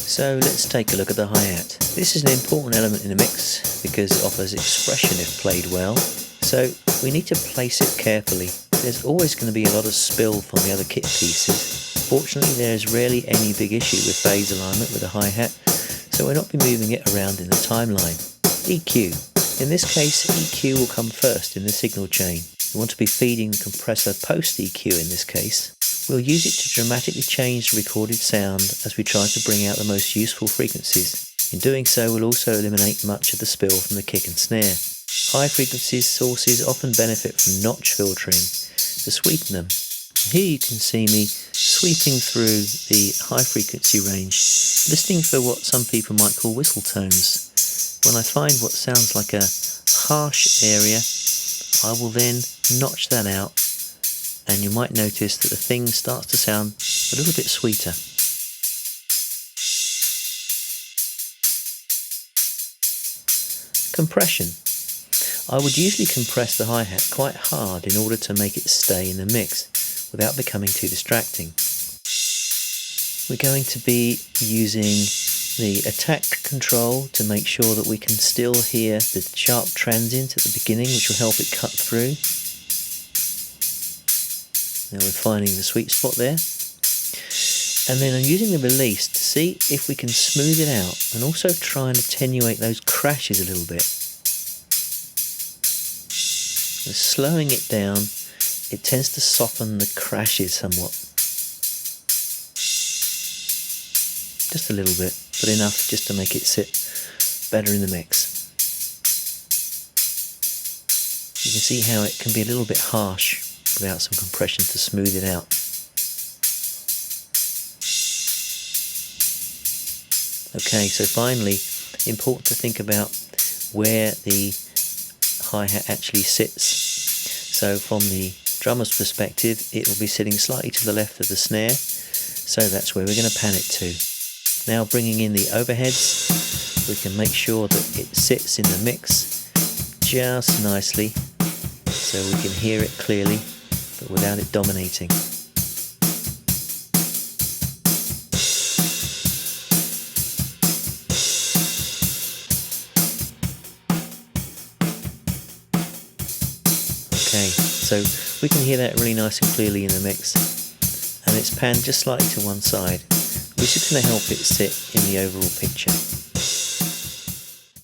So let's take a look at the hi-hat. This is an important element in the mix because it offers expression if played well. So we need to place it carefully. There's always going to be a lot of spill from the other kit pieces. Fortunately, there is rarely any big issue with phase alignment with a hi-hat, so we'll not be moving it around in the timeline. EQ. In this case, EQ will come first in the signal chain. We want to be feeding the compressor post EQ in this case. We'll use it to dramatically change the recorded sound as we try to bring out the most useful frequencies. In doing so, we'll also eliminate much of the spill from the kick and snare. High frequency sources often benefit from notch filtering to sweeten them. Here you can see me sweeping through the high frequency range, listening for what some people might call whistle tones. When I find what sounds like a harsh area, I will then notch that out, and you might notice that the thing starts to sound a little bit sweeter. Compression. I would usually compress the hi-hat quite hard in order to make it stay in the mix without becoming too distracting. We're going to be using the attack control to make sure that we can still hear the sharp transient at the beginning, which will help it cut through. Now we're finding the sweet spot there. And then I'm using the release to see if we can smooth it out and also try and attenuate those crashes a little bit. So slowing it down, it tends to soften the crashes somewhat. Just a little bit, but enough just to make it sit better in the mix. You can see how it can be a little bit harsh without some compression to smooth it out. Okay, so finally, important to think about where the hi-hat actually sits. So from the drummer's perspective, it will be sitting slightly to the left of the snare, so that's where we're going to pan it to. Now bringing in the overheads, we can make sure that it sits in the mix just nicely so we can hear it clearly but without it dominating. Okay, so we can hear that really nice and clearly in the mix, and it's panned just slightly to one side, which is going to help it sit in the overall picture.